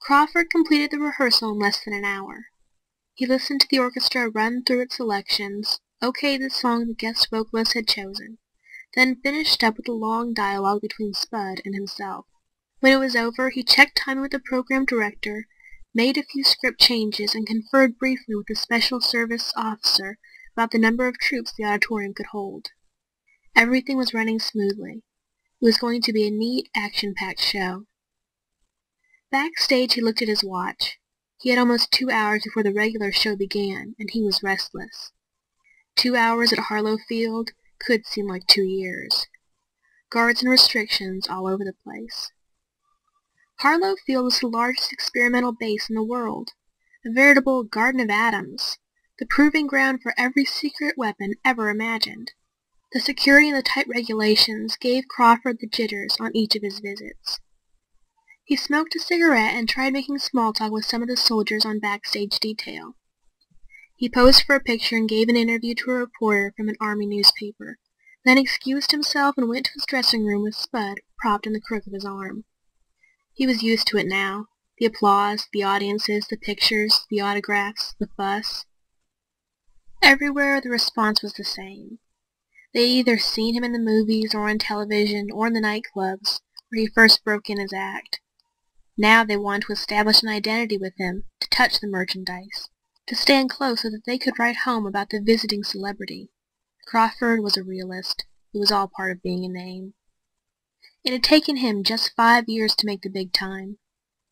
Crawford completed the rehearsal in less than an hour. He listened to the orchestra run through its selections, okayed the song the guest vocalist had chosen, then finished up with a long dialogue between Spud and himself. When it was over, he checked timing with the program director, made a few script changes, and conferred briefly with the special service officer about the number of troops the auditorium could hold. Everything was running smoothly. It was going to be a neat, action-packed show. Backstage, he looked at his watch. He had almost 2 hours before the regular show began, and he was restless. 2 hours at Harlow Field could seem like 2 years. Guards and restrictions all over the place. Harlow Field was the largest experimental base in the world, a veritable Garden of Atoms, the proving ground for every secret weapon ever imagined. The security and the tight regulations gave Crawford the jitters on each of his visits. He smoked a cigarette and tried making small talk with some of the soldiers on backstage detail. He posed for a picture and gave an interview to a reporter from an army newspaper, then excused himself and went to his dressing room with Spud propped in the crook of his arm. He was used to it now, the applause, the audiences, the pictures, the autographs, the fuss. Everywhere the response was the same. They had either seen him in the movies or on television or in the nightclubs where he first broke in his act. Now they wanted to establish an identity with him, to touch the merchandise, to stand close so that they could write home about the visiting celebrity. Crawford was a realist. It was all part of being a name. It had taken him just 5 years to make the big time.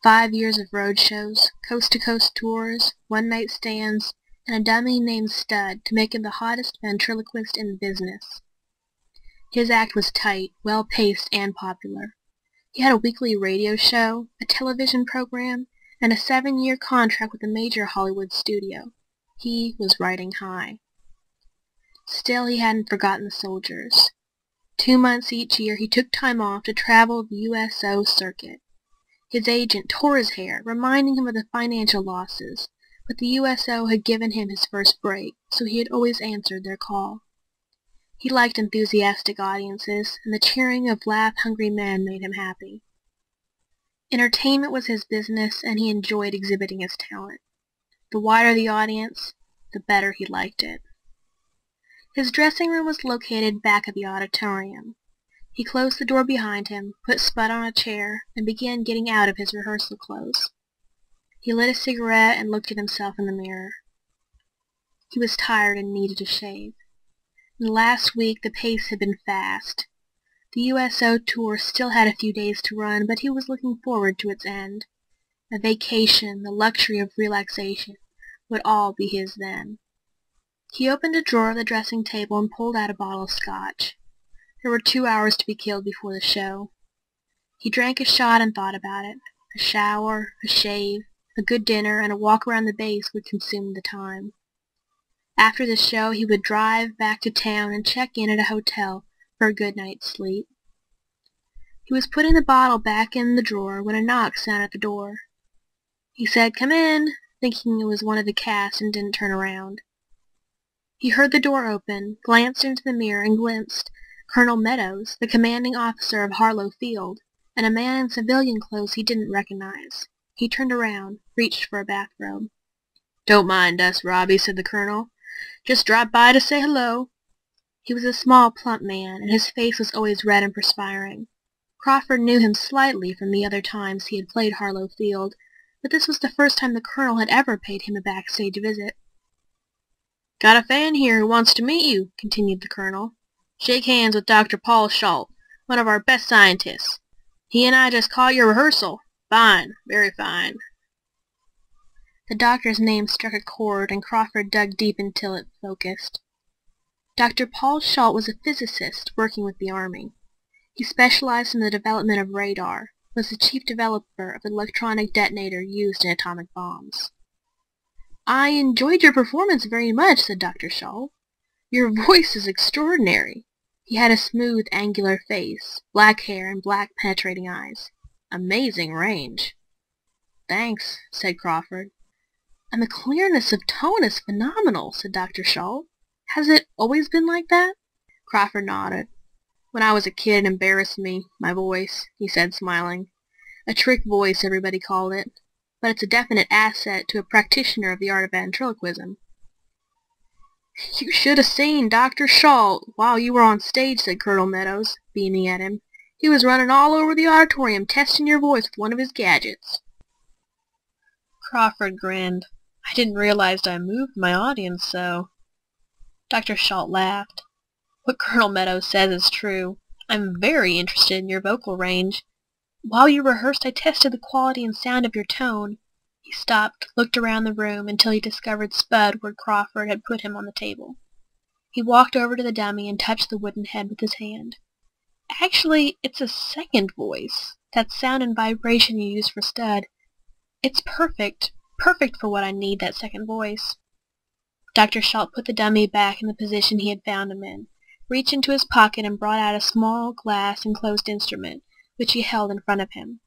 5 years of road shows, coast-to-coast tours, one-night stands, and a dummy named Stud to make him the hottest ventriloquist in the business. His act was tight, well-paced, and popular. He had a weekly radio show, a television program, and a 7-year contract with a major Hollywood studio. He was riding high. Still, he hadn't forgotten the soldiers. 2 months each year he took time off to travel the USO circuit. His agent tore his hair, reminding him of the financial losses, but the USO had given him his first break, so he had always answered their call. He liked enthusiastic audiences, and the cheering of laugh-hungry men made him happy. Entertainment was his business, and he enjoyed exhibiting his talent. The wider the audience, the better he liked it. His dressing room was located back of the auditorium. He closed the door behind him, put Spud on a chair, and began getting out of his rehearsal clothes. He lit a cigarette and looked at himself in the mirror. He was tired and needed a shave. In the last week the pace had been fast. The USO tour still had a few days to run, but he was looking forward to its end. A vacation, the luxury of relaxation, would all be his then. He opened a drawer of the dressing table and pulled out a bottle of scotch. There were 2 hours to be killed before the show. He drank a shot and thought about it. A shower, a shave, a good dinner, and a walk around the base would consume the time. After the show, he would drive back to town and check in at a hotel for a good night's sleep. He was putting the bottle back in the drawer when a knock sounded at the door. He said, "Come in," thinking it was one of the cast, and didn't turn around. He heard the door open, glanced into the mirror, and glimpsed Colonel Meadows, the commanding officer of Harlow Field, and a man in civilian clothes he didn't recognize. He turned around, reached for a bathrobe. "Don't mind us, Robbie," said the colonel. "Just dropped by to say hello." He was a small, plump man, and his face was always red and perspiring. Crawford knew him slightly from the other times he had played Harlow Field, but this was the first time the colonel had ever paid him a backstage visit. "Got a fan here who wants to meet you," continued the colonel. "Shake hands with Dr. Paul Schalt, one of our best scientists. He and I just caught your rehearsal. Fine, very fine." The doctor's name struck a chord, and Crawford dug deep until it focused. Dr. Paul Schalt was a physicist working with the Army. He specialized in the development of radar, was the chief developer of the electronic detonator used in atomic bombs. "I enjoyed your performance very much," said Dr. Schalt. "Your voice is extraordinary." He had a smooth, angular face, black hair, and black, penetrating eyes. "Amazing range." "Thanks," said Crawford. "And the clearness of tone is phenomenal," said Dr. Schalt. "Has it always been like that?" Crawford nodded. "When I was a kid it embarrassed me, my voice," he said, smiling. "A trick voice, everybody called it. but it's a definite asset to a practitioner of the art of ventriloquism. "You should have seen Dr. Shalt while you were on stage," said Colonel Meadows, beaming at him. "He was running all over the auditorium testing your voice with one of his gadgets." Crawford grinned. "I didn't realize I moved my audience so." Dr. Shalt laughed. "What Colonel Meadows says is true. I'm very interested in your vocal range. While you rehearsed, I tested the quality and sound of your tone." He stopped, looked around the room until he discovered Spud where Crawford had put him on the table. He walked over to the dummy and touched the wooden head with his hand. "Actually, it's a second voice. That sound and vibration you used for Stud. It's perfect for what I need, that second voice." Dr. Shalt put the dummy back in the position he had found him in, reached into his pocket and brought out a small glass enclosed instrument, which he held in front of him.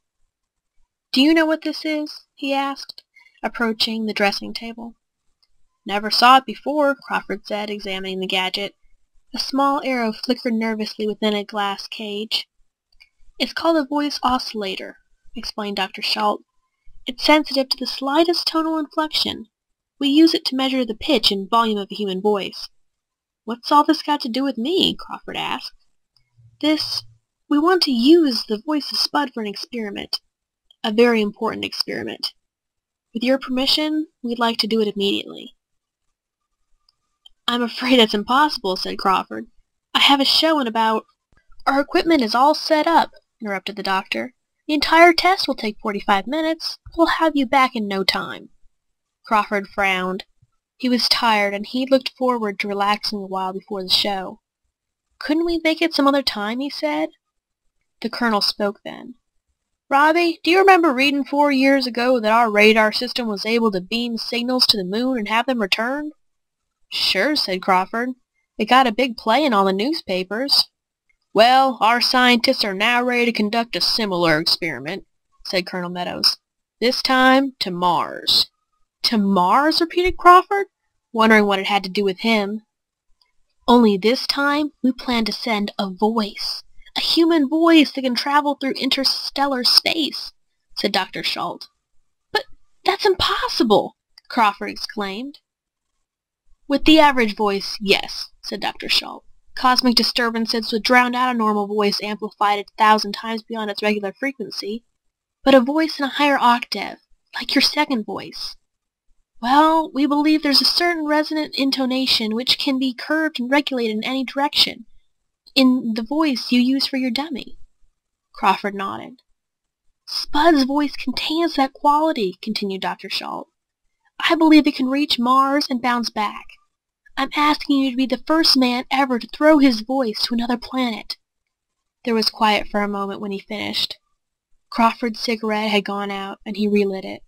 "Do you know what this is?" he asked, approaching the dressing table. "Never saw it before," Crawford said, examining the gadget. A small arrow flickered nervously within a glass cage. "It's called a voice oscillator," explained Dr. Shalt. "It's sensitive to the slightest tonal inflection. We use it to measure the pitch and volume of a human voice." "What's all this got to do with me?" Crawford asked. We want to use the voice of Spud for an experiment. A very important experiment. With your permission, we'd like to do it immediately." "I'm afraid that's impossible," said Crawford. "I have a show in about—" "Our equipment is all set up," interrupted the doctor. "The entire test will take 45 minutes. We'll have you back in no time." Crawford frowned. He was tired, and he looked forward to relaxing a while before the show. "Couldn't we make it some other time?" he said. The colonel spoke then. "Robbie, do you remember reading 4 years ago that our radar system was able to beam signals to the moon and have them returned?" "Sure," said Crawford. "It got a big play in all the newspapers." "Well, our scientists are now ready to conduct a similar experiment," said Colonel Meadows. "This time to Mars." "To Mars?" repeated Crawford, wondering what it had to do with him. "Only this time we plan to send a voice. A human voice that can travel through interstellar space," said Dr. Shalt. "But that's impossible!" Crawford exclaimed. "With the average voice, yes," said Dr. Shalt. "Cosmic disturbances would drown out a normal voice amplified 1,000 times beyond its regular frequency. But a voice in a higher octave, like your second voice, well, we believe there's a certain resonant intonation which can be curved and regulated in any direction, in the voice you use for your dummy." Crawford nodded. "Spud's voice contains that quality," continued Dr. Shalt. "I believe it can reach Mars and bounce back. I'm asking you to be the first man ever to throw his voice to another planet." There was quiet for a moment when he finished. Crawford's cigarette had gone out, and he relit it.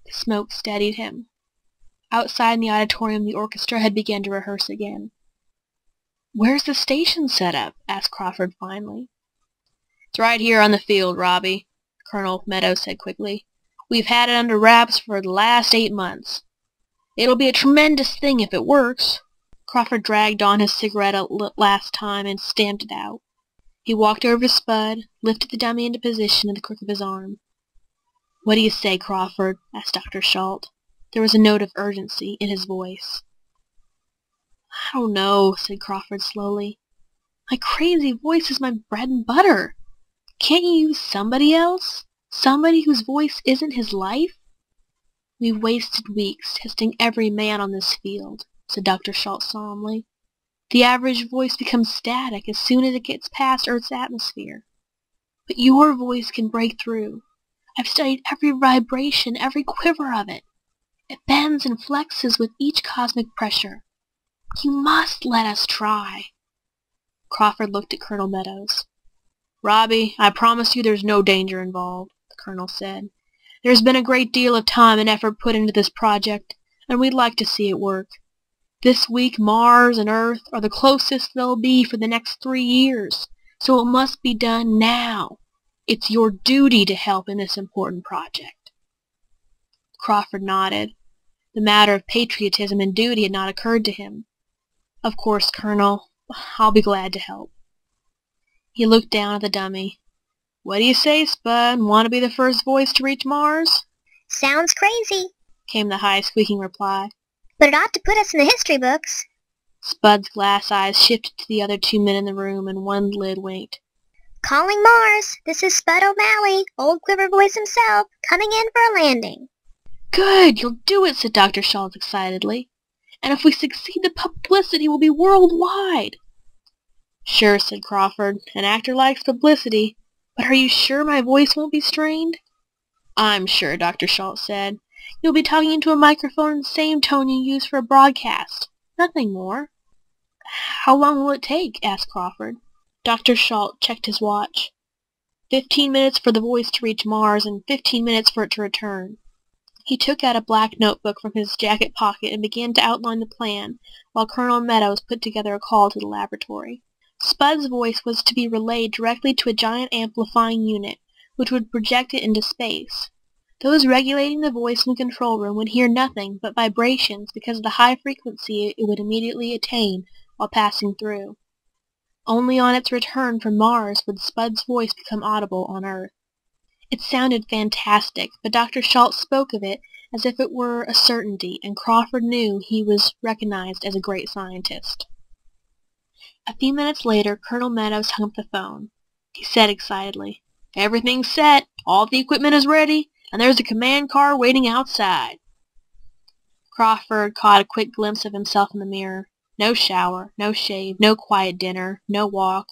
The smoke steadied him. Outside in the auditorium the orchestra had begun to rehearse again. "Where's the station set up?" asked Crawford finally. "It's right here on the field, Robbie," Colonel Meadows said quickly. "We've had it under wraps for the last 8 months. It'll be a tremendous thing if it works." Crawford dragged on his cigarette a last time and stamped it out. He walked over to Spud, lifted the dummy into position in the crook of his arm. "What do you say, Crawford?" asked Dr. Shalt. There was a note of urgency in his voice. "I don't know," said Crawford slowly. "My crazy voice is my bread and butter. Can't you use somebody else? Somebody whose voice isn't his life?" "We've wasted weeks testing every man on this field," said Dr. Shalt solemnly. "The average voice becomes static as soon as it gets past Earth's atmosphere. But your voice can break through. I've studied every vibration, every quiver of it. It bends and flexes with each cosmic pressure. You must let us try." Crawford looked at Colonel Meadows. "Robbie, I promise you there's no danger involved," the colonel said. "There's been a great deal of time and effort put into this project, and we'd like to see it work. This week Mars and Earth are the closest they'll be for the next 3 years, so it must be done now. It's your duty to help in this important project." Crawford nodded. The matter of patriotism and duty had not occurred to him. "Of course, Colonel. I'll be glad to help." He looked down at the dummy. "What do you say, Spud? Want to be the first voice to reach Mars?" Sounds crazy, came the high, squeaking reply. but it ought to put us in the history books. Spud's glass eyes shifted to the other two men in the room, and one lid winked. Calling Mars, this is Spud O'Malley, old Quiver Voice himself, coming in for a landing. Good, you'll do it, said Dr. Schultz excitedly. And if we succeed, the publicity will be worldwide. Sure, said Crawford. An actor likes publicity. But are you sure my voice won't be strained? I'm sure, Dr. Schultz said. You'll be talking into a microphone in the same tone you use for a broadcast. Nothing more. How long will it take? Asked Crawford. Dr. Schultz checked his watch. 15 minutes for the voice to reach Mars and 15 minutes for it to return. He took out a black notebook from his jacket pocket and began to outline the plan, while Colonel Meadows put together a call to the laboratory. Spud's voice was to be relayed directly to a giant amplifying unit, which would project it into space. Those regulating the voice in the control room would hear nothing but vibrations because of the high frequency it would immediately attain while passing through. Only on its return from Mars would Spud's voice become audible on Earth. It sounded fantastic, but Dr. Schultz spoke of it as if it were a certainty, and Crawford knew he was recognized as a great scientist. A few minutes later, Colonel Meadows hung up the phone. He said excitedly, "Everything's set, all the equipment is ready, and there's a command car waiting outside." Crawford caught a quick glimpse of himself in the mirror. No shower, no shave, no quiet dinner, no walk.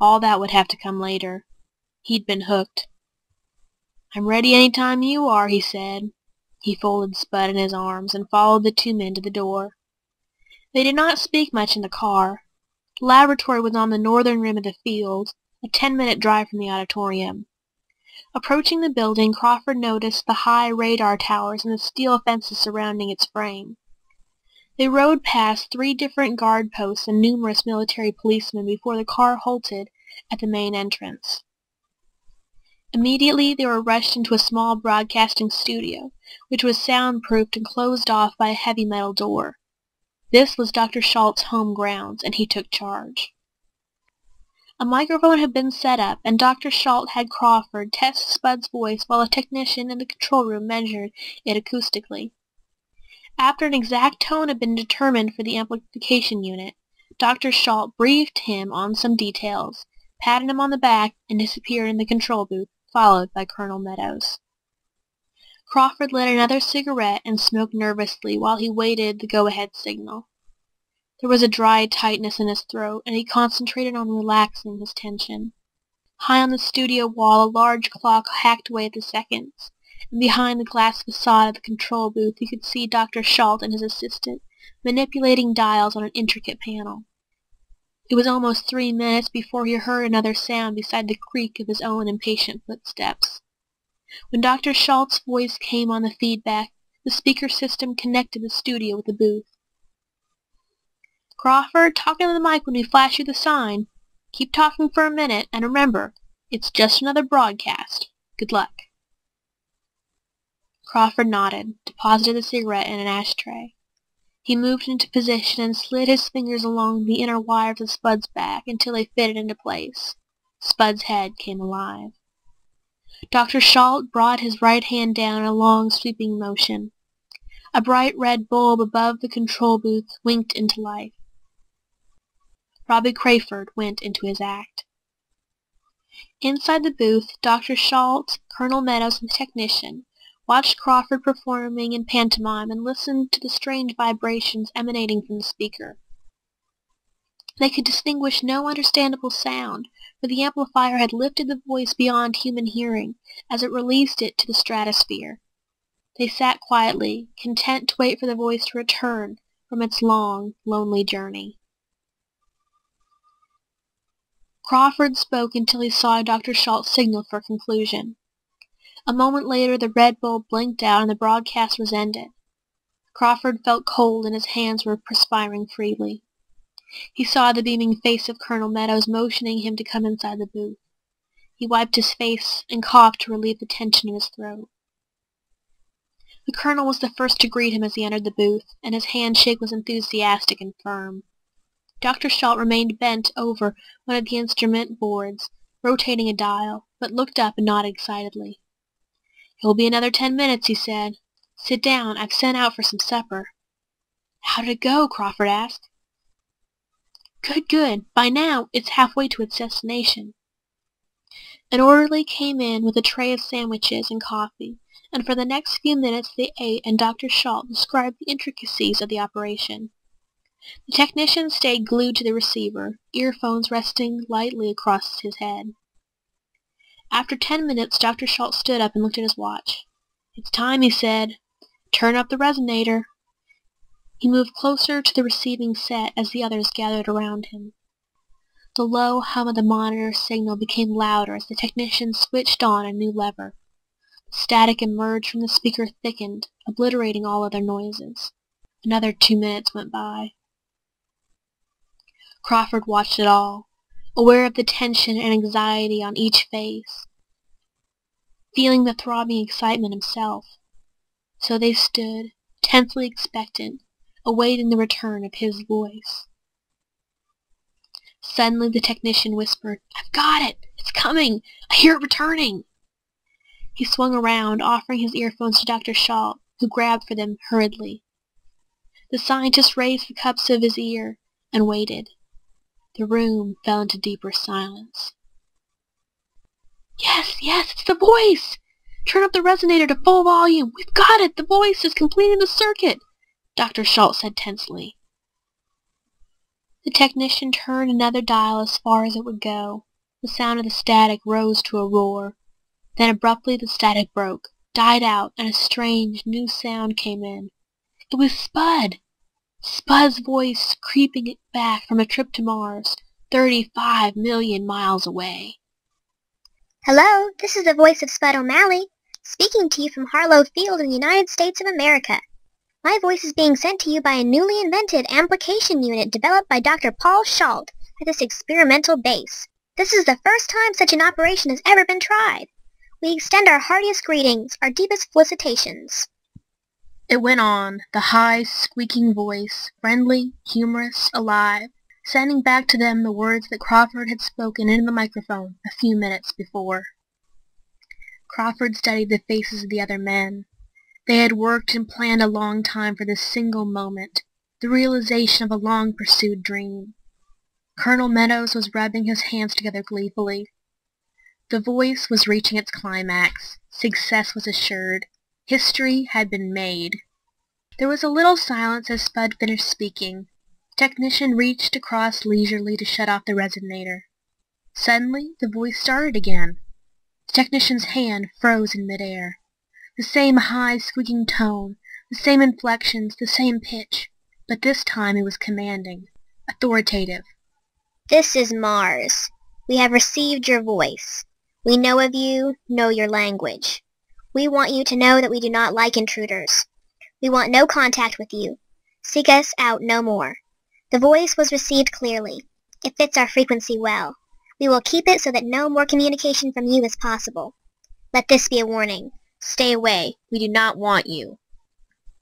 All that would have to come later. He'd been hooked. "I'm ready any time you are," he said. He folded Spud in his arms and followed the two men to the door. They did not speak much in the car. The laboratory was on the northern rim of the field, a 10-minute drive from the auditorium. Approaching the building, Crawford noticed the high radar towers and the steel fences surrounding its frame. They rode past 3 different guard posts and numerous military policemen before the car halted at the main entrance. Immediately they were rushed into a small broadcasting studio, which was soundproofed and closed off by a heavy metal door. This was Dr. Schultz's home grounds, and he took charge. A microphone had been set up, and Dr. Schultz had Crawford test Spud's voice while a technician in the control room measured it acoustically. After an exact tone had been determined for the amplification unit, Dr. Schultz briefed him on some details, patted him on the back, and disappeared in the control booth, followed by Colonel Meadows. Crawford lit another cigarette and smoked nervously while he waited the go-ahead signal. There was a dry tightness in his throat, and he concentrated on relaxing his tension. High on the studio wall, a large clock hacked away at the seconds, and behind the glass facade of the control booth he could see Dr. Schultz and his assistant manipulating dials on an intricate panel. It was almost 3 minutes before he heard another sound beside the creak of his own impatient footsteps. When Dr. Schultz's voice came on the feedback, the speaker system connected the studio with the booth. "Crawford, talk into the mic when we flash you the sign. Keep talking for a minute, and remember, it's just another broadcast. Good luck." Crawford nodded, deposited the cigarette in an ashtray. He moved into position and slid his fingers along the inner wires of Spud's back until they fitted into place. Spud's head came alive. Dr. Schultz brought his right hand down in a long, sweeping motion. A bright red bulb above the control booth winked into life. Robbie Crayford went into his act. Inside the booth, Dr. Schultz, Colonel Meadows, and the technician watched Crawford performing in pantomime and listened to the strange vibrations emanating from the speaker. They could distinguish no understandable sound, for the amplifier had lifted the voice beyond human hearing as it released it to the stratosphere. They sat quietly, content to wait for the voice to return from its long, lonely journey. Crawford spoke until he saw Dr. Schultz signal for conclusion. A moment later the red bulb blinked out and the broadcast was ended. Crawford felt cold and his hands were perspiring freely. He saw the beaming face of Colonel Meadows motioning him to come inside the booth. He wiped his face and coughed to relieve the tension in his throat. The colonel was the first to greet him as he entered the booth, and his handshake was enthusiastic and firm. Dr. Schultz remained bent over one of the instrument boards, rotating a dial, but looked up and nodded excitedly. It'll be another 10 minutes, he said. Sit down. I've sent out for some supper. How did it go? Crawford asked. Good, good. By now, it's halfway to its destination. An orderly came in with a tray of sandwiches and coffee, and for the next few minutes they ate and Dr. Schalt described the intricacies of the operation. The technician stayed glued to the receiver, earphones resting lightly across his head. After 10 minutes, Dr. Schalt stood up and looked at his watch. It's time, he said. Turn up the resonator. He moved closer to the receiving set as the others gathered around him. The low hum of the monitor signal became louder as the technician switched on a new lever. The static emerged from the speaker thickened, obliterating all other noises. Another 2 minutes went by. Crawford watched it all, aware of the tension and anxiety on each face, feeling the throbbing excitement himself. So they stood, tensely expectant, awaiting the return of his voice. Suddenly the technician whispered, I've got it! It's coming! I hear it returning! He swung around, offering his earphones to Dr. Schalt, who grabbed for them hurriedly. The scientist raised the cups to his ear and waited. The room fell into deeper silence. Yes, yes, it's the voice! Turn up the resonator to full volume! We've got it! The voice is completing the circuit! Dr. Schalt said tensely. The technician turned another dial as far as it would go. The sound of the static rose to a roar. Then abruptly the static broke, died out, and a strange, new sound came in. It was Spud! Spud's voice creeping back from a trip to Mars, 35 million miles away. Hello, this is the voice of Spud O'Malley, speaking to you from Harlow Field in the United States of America. My voice is being sent to you by a newly invented amplification unit developed by Dr. Paul Schalt at this experimental base. This is the first time such an operation has ever been tried. We extend our heartiest greetings, our deepest felicitations. It went on, the high, squeaking voice, friendly, humorous, alive, sending back to them the words that Crawford had spoken into the microphone a few minutes before. Crawford studied the faces of the other men. They had worked and planned a long time for this single moment, the realization of a long-pursued dream. Colonel Meadows was rubbing his hands together gleefully. The voice was reaching its climax. Success was assured. History had been made. There was a little silence as Spud finished speaking. The technician reached across leisurely to shut off the resonator. Suddenly, the voice started again. The technician's hand froze in midair. The same high, squeaking tone, the same inflections, the same pitch, but this time it was commanding, authoritative. This is Mars. We have received your voice. We know of you, know your language. We want you to know that we do not like intruders. We want no contact with you. Seek us out no more. The voice was received clearly. It fits our frequency well. We will keep it so that no more communication from you is possible. Let this be a warning. Stay away. We do not want you.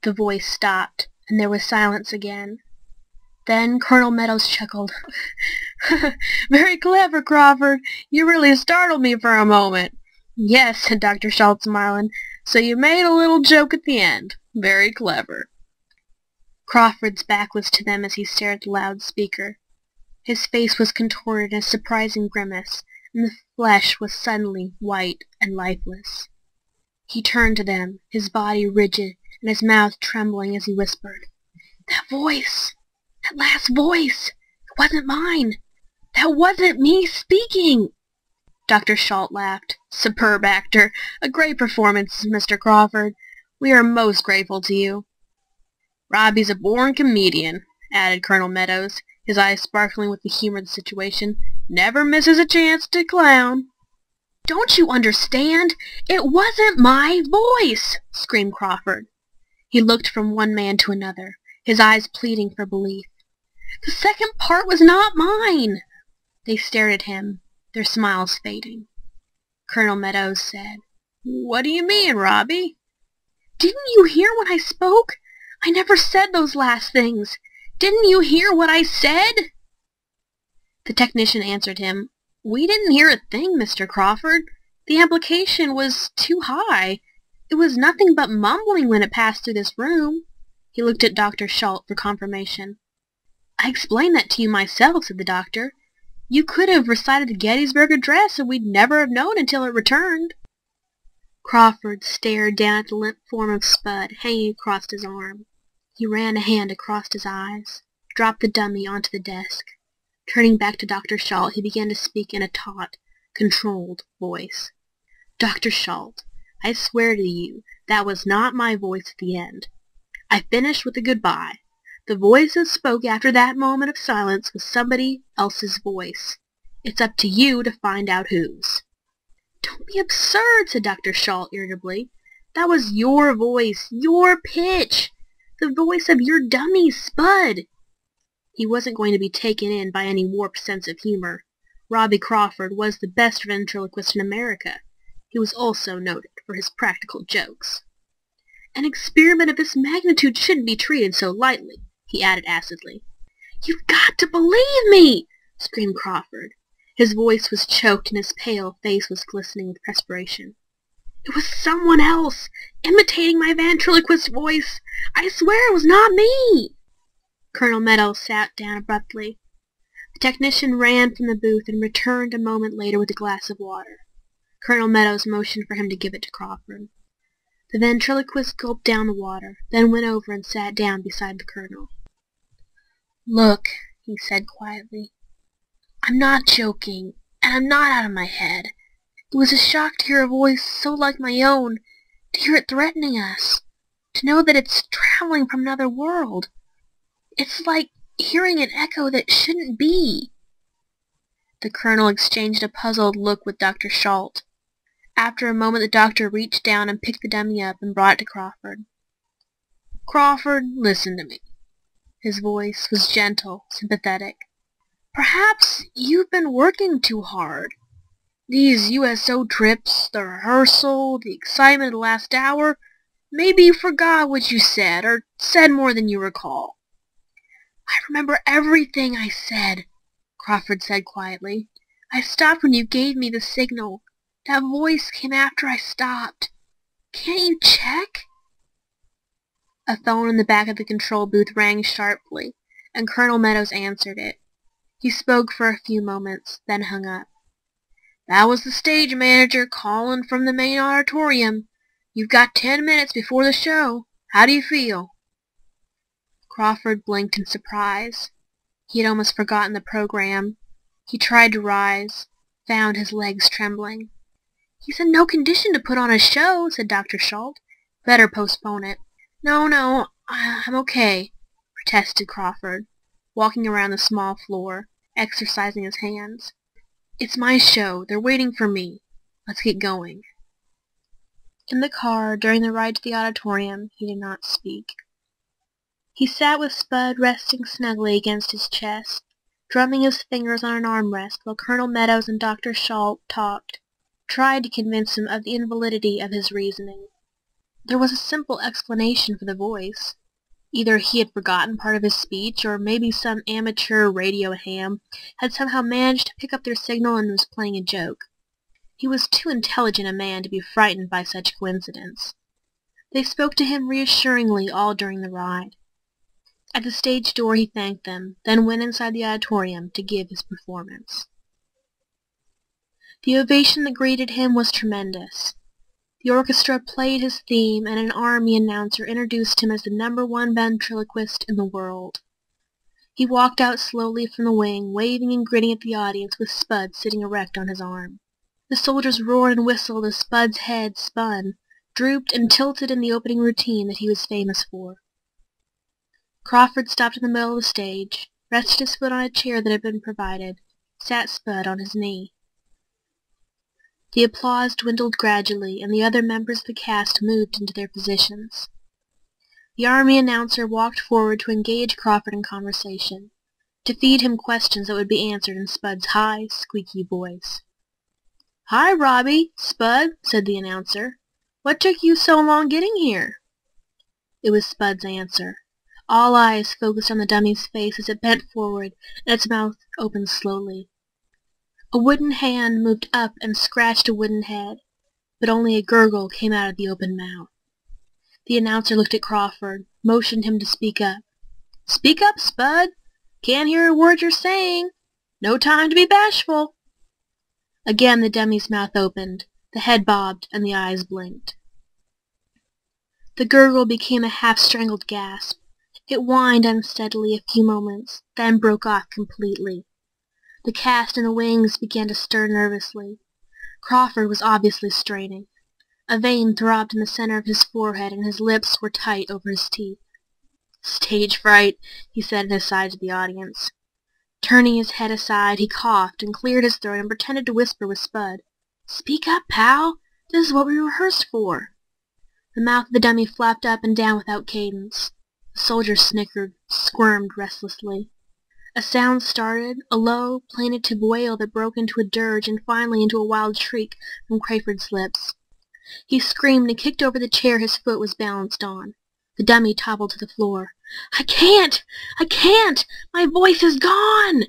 The voice stopped, and there was silence again. Then Colonel Meadows chuckled. Very clever, Crawford. You really startled me for a moment. Yes, said Dr. Schalt, smiling. So you made a little joke at the end. Very clever. Crawford's back was to them as he stared at the loudspeaker. His face was contorted in a surprising grimace, and the flesh was suddenly white and lifeless. He turned to them, his body rigid and his mouth trembling as he whispered, That voice! That last voice! It wasn't mine! That wasn't me speaking! Dr. Schalt laughed. Superb actor. A great performance, Mr. Crawford. We are most grateful to you. Robbie's a born comedian, added Colonel Meadows, his eyes sparkling with the humor of the situation. Never misses a chance to clown. Don't you understand? It wasn't my voice, screamed Crawford. He looked from one man to another, his eyes pleading for belief. The second part was not mine. They stared at him, their smiles fading. Colonel Meadows said, What do you mean, Robbie? Didn't you hear when I spoke? I never said those last things. Didn't you hear what I said? The technician answered him, We didn't hear a thing, Mr. Crawford. The amplification was too high. It was nothing but mumbling when it passed through this room. He looked at Dr. Schalt for confirmation. I explained that to you myself, said the doctor. You could have recited the Gettysburg Address and we'd never have known until it returned. Crawford stared down at the limp form of Spud hanging across his arm. He ran a hand across his eyes, dropped the dummy onto the desk. Turning back to Dr. Schalt, he began to speak in a taut, controlled voice. Dr. Schalt, I swear to you that was not my voice at the end. I finished with a goodbye. The voice that spoke after that moment of silence was somebody else's voice. It's up to you to find out whose. Don't be absurd, said Dr. Schalt irritably. That was your voice, your pitch, the voice of your dummy, Spud. He wasn't going to be taken in by any warped sense of humor. Robbie Crawford was the best ventriloquist in America. He was also noted for his practical jokes. An experiment of this magnitude shouldn't be treated so lightly, he added acidly. You've got to believe me, screamed Crawford. His voice was choked and his pale face was glistening with perspiration. It was someone else, imitating my ventriloquist voice. I swear it was not me. Colonel Meadows sat down abruptly. The technician ran from the booth and returned a moment later with a glass of water. Colonel Meadows motioned for him to give it to Crawford. The ventriloquist gulped down the water, then went over and sat down beside the colonel. Look, he said quietly, I'm not joking, and I'm not out of my head. It was a shock to hear a voice so like my own, to hear it threatening us, to know that it's traveling from another world. It's like hearing an echo that shouldn't be. The colonel exchanged a puzzled look with Dr. Schalt. After a moment the doctor reached down and picked the dummy up and brought it to Crawford. Crawford, listen to me. His voice was gentle, sympathetic. Perhaps you've been working too hard. These USO trips, the rehearsal, the excitement of the last hour, maybe you forgot what you said, or said more than you recall. I remember everything I said, Crawford said quietly. I stopped when you gave me the signal. That voice came after I stopped. Can't you check? A phone in the back of the control booth rang sharply, and Colonel Meadows answered it. He spoke for a few moments, then hung up. That was the stage manager calling from the main auditorium. You've got 10 minutes before the show. How do you feel? Crawford blinked in surprise. He had almost forgotten the program. He tried to rise, found his legs trembling. He's in no condition to put on a show, said Dr. Schalt. Better postpone it. No, I'm okay, protested Crawford, walking around the small floor, exercising his hands. It's my show. They're waiting for me. Let's get going. In the car, during the ride to the auditorium, he did not speak. He sat with Spud resting snugly against his chest, drumming his fingers on an armrest while Colonel Meadows and Dr. Schalt talked, tried to convince him of the invalidity of his reasoning. There was a simple explanation for the voice. Either he had forgotten part of his speech, or maybe some amateur radio ham had somehow managed to pick up their signal and was playing a joke. He was too intelligent a man to be frightened by such coincidence. They spoke to him reassuringly all during the ride. At the stage door he thanked them, then went inside the auditorium to give his performance. The ovation that greeted him was tremendous. The orchestra played his theme, and an army announcer introduced him as the #1 ventriloquist in the world. He walked out slowly from the wing, waving and grinning at the audience with Spud sitting erect on his arm. The soldiers roared and whistled as Spud's head spun, drooped, and tilted in the opening routine that he was famous for. Crawford stopped in the middle of the stage, rested his foot on a chair that had been provided, sat Spud on his knee. The applause dwindled gradually, and the other members of the cast moved into their positions. The army announcer walked forward to engage Crawford in conversation, to feed him questions that would be answered in Spud's high, squeaky voice. "Hi, Robbie, Spud," said the announcer. "What took you so long getting here?" It was Spud's answer. All eyes focused on the dummy's face as it bent forward and its mouth opened slowly. A wooden hand moved up and scratched a wooden head. but only a gurgle came out of the open mouth. The announcer looked at Crawford, motioned him to speak up. "Speak up, Spud! Can't hear a word you're saying. No time to be bashful." Again the dummy's mouth opened, the head bobbed, and the eyes blinked. The gurgle became a half-strangled gasp. It whined unsteadily a few moments, then broke off completely. The cast in the wings began to stir nervously. Crawford was obviously straining. A vein throbbed in the center of his forehead, and his lips were tight over his teeth. "Stage fright," he said in an aside to the audience. Turning his head aside, he coughed and cleared his throat and pretended to whisper with Spud. "Speak up, pal! This is what we rehearsed for." The mouth of the dummy flapped up and down without cadence. The soldier snickered, squirmed restlessly. A sound started, a low, plaintive wail that broke into a dirge and finally into a wild shriek from Crawford's lips. He screamed and kicked over the chair his foot was balanced on. The dummy toppled to the floor. "I can't! I can't! My voice is gone!"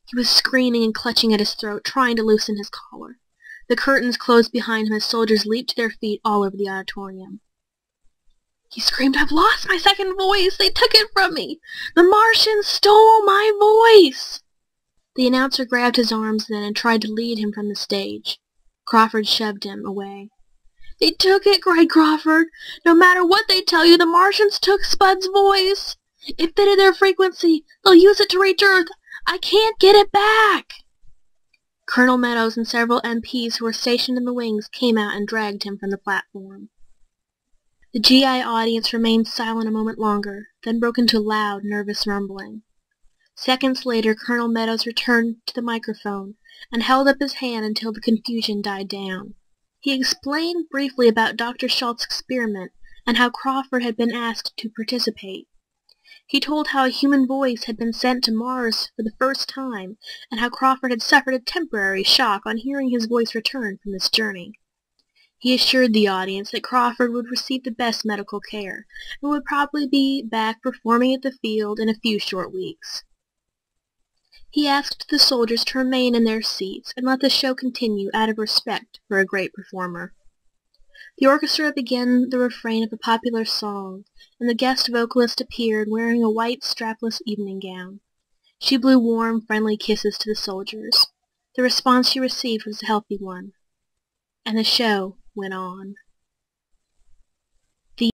He was screaming and clutching at his throat, trying to loosen his collar. The curtains closed behind him as soldiers leaped to their feet all over the auditorium. He screamed, "I've lost my second voice! They took it from me! The Martians stole my voice!" The announcer grabbed his arms then and tried to lead him from the stage. Crawford shoved him away. "They took it!" cried Crawford. "No matter what they tell you, the Martians took Spud's voice! It fitted their frequency! They'll use it to reach Earth! I can't get it back!" Colonel Meadows and several MPs who were stationed in the wings came out and dragged him from the platform. The GI audience remained silent a moment longer, then broke into loud, nervous rumbling. Seconds later, Colonel Meadows returned to the microphone and held up his hand until the confusion died down. He explained briefly about Dr. Schultz's experiment and how Crawford had been asked to participate. He told how a human voice had been sent to Mars for the first time, and how Crawford had suffered a temporary shock on hearing his voice return from this journey. He assured the audience that Crawford would receive the best medical care, and would probably be back performing at the field in a few short weeks. He asked the soldiers to remain in their seats and let the show continue out of respect for a great performer. The orchestra began the refrain of a popular song, and the guest vocalist appeared wearing a white strapless evening gown. She blew warm, friendly kisses to the soldiers. The response she received was a healthy one. And the show went on.